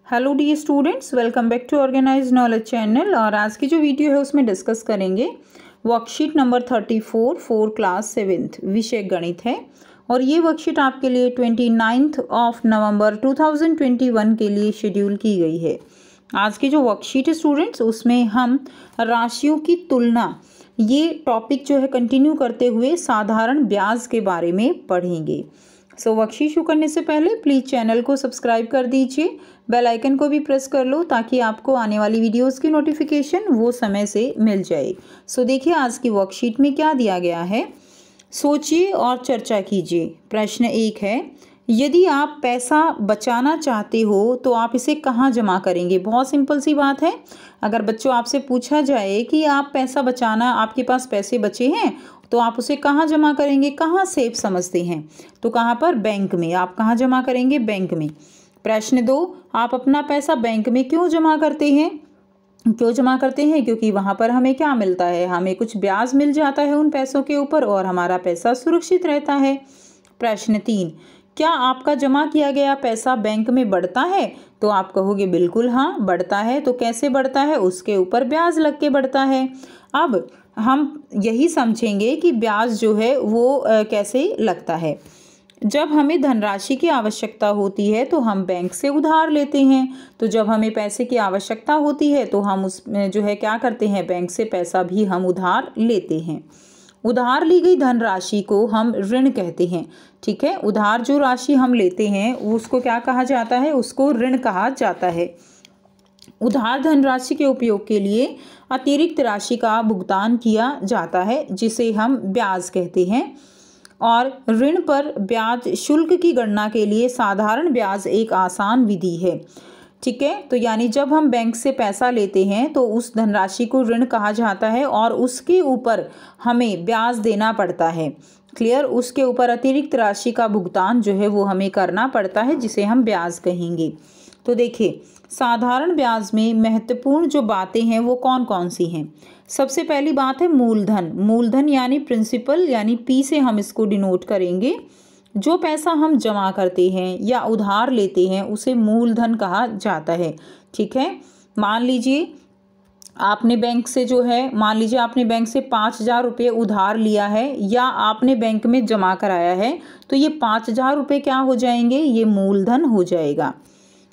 Hello the students, welcome back to organize knowledge channel. और आज की जो वीडियो है उसमें डिस्कस करेंगे worksheet number 34 for class 7th विषय गणित है। और ये वर्कशीट आपके लिए 29 नवंबर 2021 के लिए शेड्यूल की गई है। आज की जो वर्कशीट है स्टूडेंट्स, उसमें हम राशियों की तुलना ये टॉपिक जो है कंटिन्यू करते हुए साधारण ब्याज के बारे में पढ़ेंगे। सो वर्कशीट शुरू करने से पहले प्लीज़ चैनल को सब्सक्राइब कर दीजिए, बेल आइकन को भी प्रेस कर लो ताकि आपको आने वाली वीडियोस की नोटिफिकेशन वो समय से मिल जाए। सो देखिए आज की वर्कशीट में क्या दिया गया है, सोचिए और चर्चा कीजिए। प्रश्न 1 है, यदि आप पैसा बचाना चाहते हो तो आप इसे कहाँ जमा करेंगे। बहुत सिंपल सी बात है। अगर बच्चों आपसे पूछा जाए कि आप पैसा बचाना, आपके पास पैसे बचे हैं तो आप उसे कहाँ जमा करेंगे, कहाँ सेफ समझते हैं, तो कहाँ पर, बैंक में। आप कहाँ जमा करेंगे, बैंक में। प्रश्न 2, आप अपना पैसा बैंक में क्यों जमा करते हैं। क्यों जमा करते हैं, क्योंकि वहाँ पर हमें क्या मिलता है, हमें कुछ ब्याज मिल जाता है उन पैसों के ऊपर और हमारा पैसा सुरक्षित रहता है। प्रश्न 3, क्या आपका जमा किया गया पैसा बैंक में बढ़ता है, तो आप कहोगे बिल्कुल हाँ बढ़ता है। तो कैसे बढ़ता है, उसके ऊपर ब्याज लग के बढ़ता है। अब हम यही समझेंगे कि ब्याज जो है वो कैसे लगता है। जब हमें धनराशि की आवश्यकता होती है तो हम बैंक से उधार लेते हैं। तो जब हमें पैसे की आवश्यकता होती है तो हम उसमें जो है क्या करते हैं, बैंक से पैसा भी हम उधार लेते हैं। उधार ली गई धनराशि को हम ऋण कहते हैं। ठीक है, उधार जो राशि हम लेते हैं उसको क्या कहा जाता है, उसको ऋण कहा जाता है। उधार धनराशि के उपयोग के लिए अतिरिक्त राशि का भुगतान किया जाता है जिसे हम ब्याज कहते हैं। और ऋण पर ब्याज शुल्क की गणना के लिए साधारण ब्याज एक आसान विधि है। ठीक है, तो यानी जब हम बैंक से पैसा लेते हैं तो उस धनराशि को ऋण कहा जाता है और उसके ऊपर हमें ब्याज देना पड़ता है। क्लियर, उसके ऊपर अतिरिक्त राशि का भुगतान जो है वो हमें करना पड़ता है जिसे हम ब्याज कहेंगे। तो देखिए साधारण ब्याज में महत्वपूर्ण जो बातें हैं वो कौन कौन सी हैं। सबसे पहली बात है मूलधन। मूलधन यानी प्रिंसिपल, यानी पी से हम इसको डिनोट करेंगे। जो पैसा हम जमा करते हैं या उधार लेते हैं उसे मूलधन कहा जाता है। ठीक है, मान लीजिए आपने बैंक से जो है, मान लीजिए आपने बैंक से 5,000 रुपये उधार लिया है या आपने बैंक में जमा कराया है, तो ये 5,000 रुपये क्या हो जाएंगे, ये मूलधन हो जाएगा।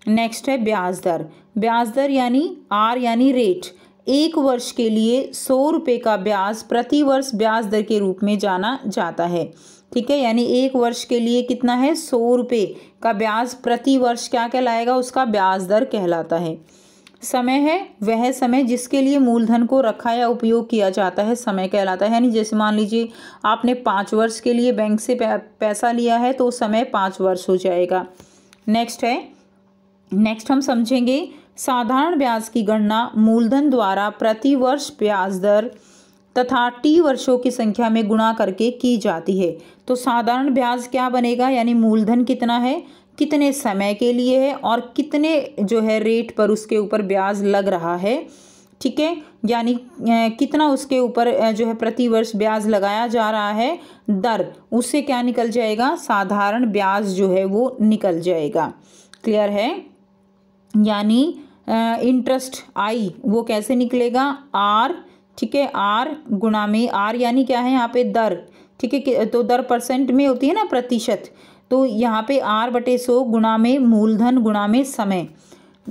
नेक्स्ट है ब्याज दर। ब्याज दर यानी आर यानी रेट। 1 वर्ष के लिए 100 रुपये का ब्याज प्रति वर्ष ब्याज दर के रूप में जाना जाता है। ठीक है, यानी 1 वर्ष के लिए कितना है, 100 रुपये का ब्याज प्रति वर्ष क्या कहलाएगा, उसका ब्याज दर कहलाता है। समय है वह समय जिसके लिए मूलधन को रखा या उपयोग किया जाता है, समय कहलाता है। यानी जैसे मान लीजिए आपने 5 वर्ष के लिए बैंक से पैसा लिया है तो समय 5 वर्ष हो जाएगा। नेक्स्ट हम समझेंगे साधारण ब्याज की गणना मूलधन द्वारा प्रति वर्ष ब्याज दर तथा टी वर्षों की संख्या में गुणा करके की जाती है। तो साधारण ब्याज क्या बनेगा, यानी मूलधन कितना है, कितने समय के लिए है और कितने जो है रेट पर उसके ऊपर ब्याज लग रहा है। ठीक है, यानी कितना उसके ऊपर जो है प्रति वर्ष ब्याज लगाया जा रहा है, दर, उससे क्या निकल जाएगा, साधारण ब्याज जो है वो निकल जाएगा। क्लियर है, यानी इंटरेस्ट आई वो कैसे निकलेगा, आर। ठीक है, आर गुणा में, आर यानी क्या है यहाँ पे दर। ठीक है, तो दर परसेंट में होती है ना, प्रतिशत, तो यहाँ पे R/100 गुणा में मूलधन गुणा में समय,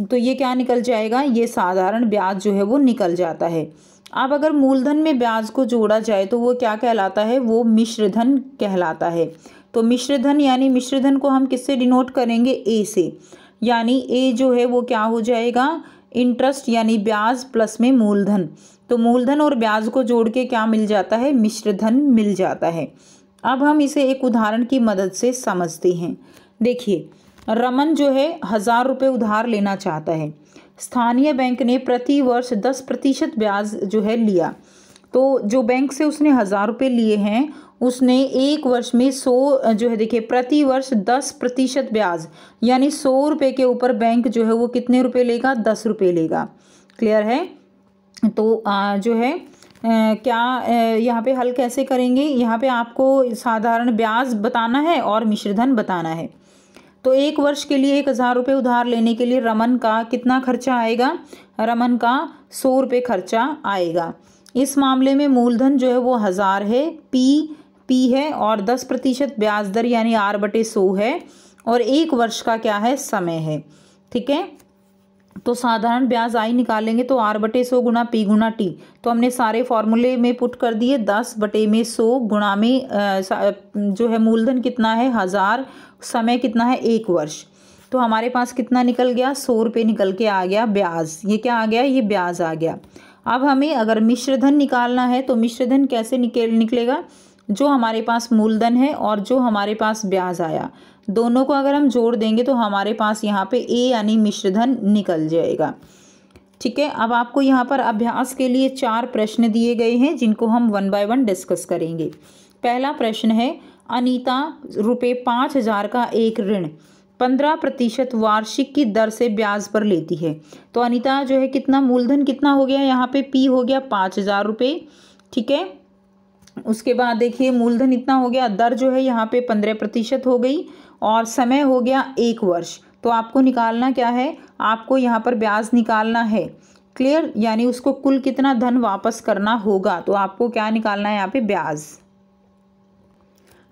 तो ये क्या निकल जाएगा, ये साधारण ब्याज जो है वो निकल जाता है। अब अगर मूलधन में ब्याज को जोड़ा जाए तो वो क्या कहलाता है, वो मिश्रधन कहलाता है। तो मिश्रधन यानी मिश्रधन को हम किससे डिनोट करेंगे, ए से। यानी ए जो है वो क्या हो जाएगा, इंटरेस्ट यानी ब्याज प्लस में मूलधन। तो मूलधन और ब्याज को जोड़ के क्या मिल जाता है, मिश्रधन मिल जाता है। अब हम इसे एक उदाहरण की मदद से समझते हैं। देखिए रमन जो है 1,000 रुपये उधार लेना चाहता है। स्थानीय बैंक ने प्रति वर्ष 10% ब्याज जो है लिया। तो जो बैंक से उसने 1,000 रुपये लिए हैं उसने 1 वर्ष में 100 जो है, देखिए प्रति वर्ष 10% ब्याज, यानी 100 रुपये के ऊपर बैंक जो है वो कितने रुपये लेगा, 10 रुपये लेगा। क्लियर है, तो जो है क्या यहाँ पे हल कैसे करेंगे, यहाँ पे आपको साधारण ब्याज बताना है और मिश्रधन बताना है। तो 1 वर्ष के लिए 1000 रुपये उधार लेने के लिए रमन का कितना खर्चा आएगा? रमन का 100 रुपये खर्चा आएगा। इस मामले में मूलधन जो है वो 1000 है, पी है और 10% ब्याज दर यानी R/100 है और 1 वर्ष का क्या है? समय है। ठीक है, तो साधारण ब्याज आई निकालेंगे तो R/100 गुना P गुना T। तो हमने सारे फॉर्मूले में पुट कर दिए। 10/100 गुणा में जो है मूलधन कितना है? 1000, समय कितना है? 1 वर्ष। तो हमारे पास कितना निकल गया? 100 रुपये निकल के आ गया ब्याज। ये क्या आ गया? ये ब्याज आ गया। अब हमें अगर मिश्रधन निकालना है तो मिश्रधन कैसे निकलेगा? जो हमारे पास मूलधन है और जो हमारे पास ब्याज आया, दोनों को अगर हम जोड़ देंगे तो हमारे पास यहाँ पे ए यानी मिश्रधन निकल जाएगा। ठीक है, अब आपको यहाँ पर अभ्यास के लिए 4 प्रश्न दिए गए हैं जिनको हम 1 बाय 1 डिस्कस करेंगे। पहला प्रश्न है, अनीता ₹5000 का एक ऋण 15% वार्षिक की दर से ब्याज पर लेती है। तो अनीता जो है कितना मूलधन कितना हो गया? यहाँ पे पी हो गया 5000 रुपये। ठीक है, उसके बाद देखिए मूलधन इतना हो गया, दर जो है यहाँ पे 15% हो गई और समय हो गया 1 वर्ष। तो आपको निकालना क्या है? आपको यहाँ पर ब्याज निकालना है। क्लियर? यानी उसको कुल कितना धन वापस करना होगा। तो आपको क्या निकालना है यहाँ पे? ब्याज।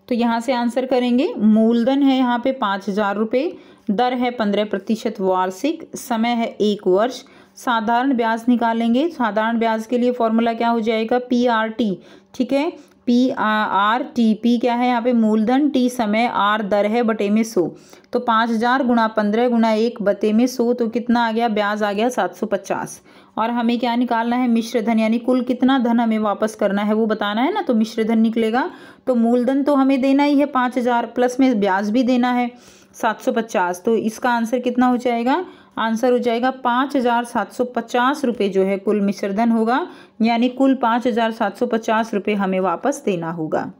तो यहाँ से आंसर करेंगे। मूलधन है यहाँ पे 5000 रुपये, दर है 15% वार्षिक, समय है 1 वर्ष। साधारण ब्याज निकालेंगे। साधारण ब्याज के लिए फॉर्मूला क्या हो जाएगा? PRT। ठीक है, PRT। P क्या है यहाँ पे? मूलधन, T समय, R दर है बटे में 100। तो 5000 गुणा 15 गुणा 1 बटे में 100 तो कितना आ गया? ब्याज आ गया 750। और हमें क्या निकालना है? मिश्रधन, यानी कुल कितना धन हमें वापस करना है वो बताना है ना। तो मिश्रधन निकलेगा। तो मूलधन तो हमें देना ही है 5000, प्लस में ब्याज भी देना है 750। तो इसका आंसर कितना हो जाएगा? आंसर हो जाएगा 5750 रुपये जो है कुल मिश्रधन होगा, यानी कुल 5750 रुपये हमें वापस देना होगा।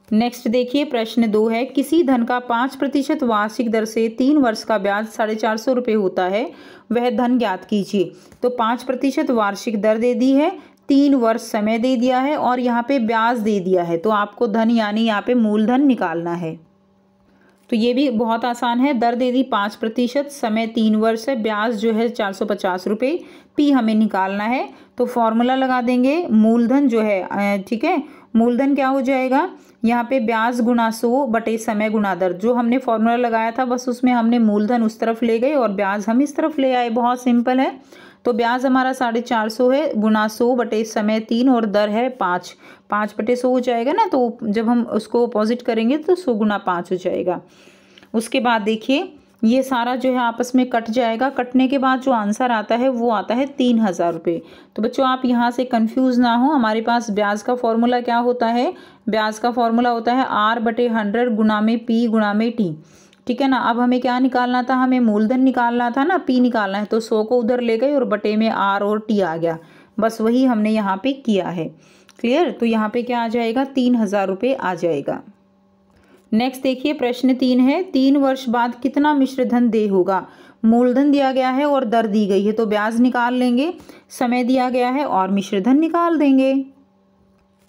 नेक्स्ट देखिए, प्रश्न 2 है, किसी धन का 5% वार्षिक दर से 3 वर्ष का ब्याज 450 रुपये होता है, वह धन ज्ञात कीजिए। तो 5% वार्षिक दर दे दी है, 3 वर्ष समय दे दिया है और यहाँ पे ब्याज दे दिया है। तो आपको धन यानी यहाँ पे मूलधन निकालना है। तो ये भी बहुत आसान है। दर दे दी 5%, समय 3 वर्ष है, ब्याज जो है 450 रुपये, पी हमें निकालना है। तो फॉर्मूला लगा देंगे। मूलधन जो है, ठीक है, मूलधन क्या हो जाएगा? यहाँ पे ब्याज गुना 100 बटे समय गुना दर। जो हमने फॉर्मूला लगाया था बस उसमें हमने मूलधन उस तरफ ले गए और ब्याज हम इस तरफ ले आए। बहुत सिंपल है। तो ब्याज हमारा 450 है, गुना 100 बटे समय 3 और दर है 5। 5 बटे 100 हो जाएगा ना। तो जब हम उसको अपोजिट करेंगे तो 100 गुना 5 हो जाएगा। उसके बाद देखिए ये सारा जो है आपस में कट जाएगा। कटने के बाद जो आंसर आता है वो आता है 3000 रुपये। तो बच्चों आप यहाँ से कंफ्यूज ना हो। हमारे पास ब्याज का फॉर्मूला क्या होता है? ब्याज का फॉर्मूला होता है R/100 गुना में P गुना में T। ठीक है ना। अब हमें क्या निकालना था? हमें मूलधन निकालना था ना, P निकालना है। तो 100 को उधर ले गए और बटे में R और T आ गया। बस वही हमने यहाँ पे किया है। क्लियर? तो यहाँ पे क्या आ जाएगा? 3000 रुपये आ जाएगा। नेक्स्ट देखिए, प्रश्न 3 है, 3 वर्ष बाद कितना मिश्रधन देय होगा? मूलधन दिया गया है और दर दी गई है। तो ब्याज निकाल लेंगे, समय दिया गया है और मिश्रधन निकाल देंगे।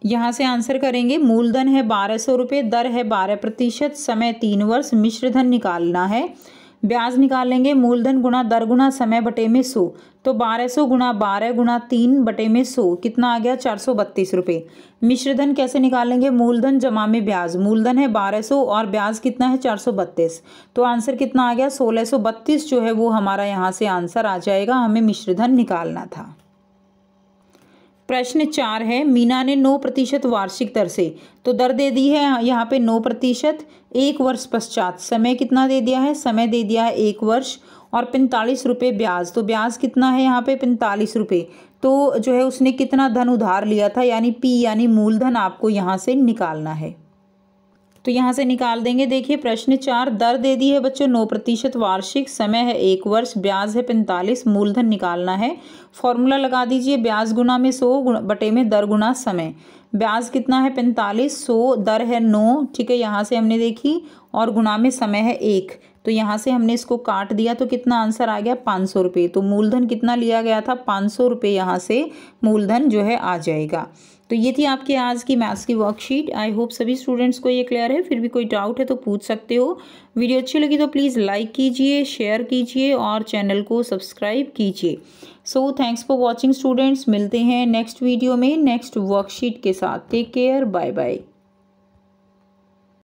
यहाँ से आंसर करेंगे। मूलधन है 1200 रुपये, दर है 12%, समय 3 वर्ष, मिश्रधन निकालना है। ब्याज निकालेंगे मूलधन गुना दर गुना समय बटे में 100। तो 1200 गुना 12 गुना 3 बटे में 100 कितना आ गया? 432 रुपये। मिश्रधन कैसे निकालेंगे? मूलधन जमा में ब्याज। मूलधन है 1200 और ब्याज कितना है? 432। तो आंसर कितना आ गया? 1632 जो है वो हमारा यहाँ से आंसर आ जाएगा। हमें मिश्रधन निकालना था। प्रश्न 4 है, मीना ने 9% वार्षिक दर से, तो दर दे दी है यहाँ पे 9%, 1 वर्ष पश्चात समय कितना दे दिया है? समय दे दिया है 1 वर्ष और 45 रुपये ब्याज। तो ब्याज कितना है यहाँ पे? 45 रुपये। तो जो है उसने कितना धन उधार लिया था, यानी पी यानी मूलधन आपको यहाँ से निकालना है। तो यहाँ से निकाल देंगे। देखिए प्रश्न 4, दर दे दी है बच्चों 9% वार्षिक, समय है 1 वर्ष, ब्याज है 45, मूलधन निकालना है। फॉर्मूला लगा दीजिए। ब्याज गुना में 100 बटे में दर गुना समय। ब्याज कितना है? 45, 100, दर है 9। ठीक है, यहाँ से हमने देखी और गुणा में समय है 1, तो यहाँ से हमने इसको काट दिया तो कितना आंसर आ गया 500 रुपये। तो मूलधन कितना लिया गया था 500 रुपये, यहाँ से मूलधन जो है आ जाएगा। तो ये थी आपके आज की मैथ्स की वर्कशीट। आई होप सभी स्टूडेंट्स को ये क्लियर है। फिर भी कोई डाउट है तो पूछ सकते हो। वीडियो अच्छी लगी तो प्लीज़ लाइक कीजिए, शेयर कीजिए और चैनल को सब्सक्राइब कीजिए। So thanks for watching students. मिलते हैं नेक्स्ट वीडियो में नेक्स्ट वर्कशीट के साथ। Take care, bye bye.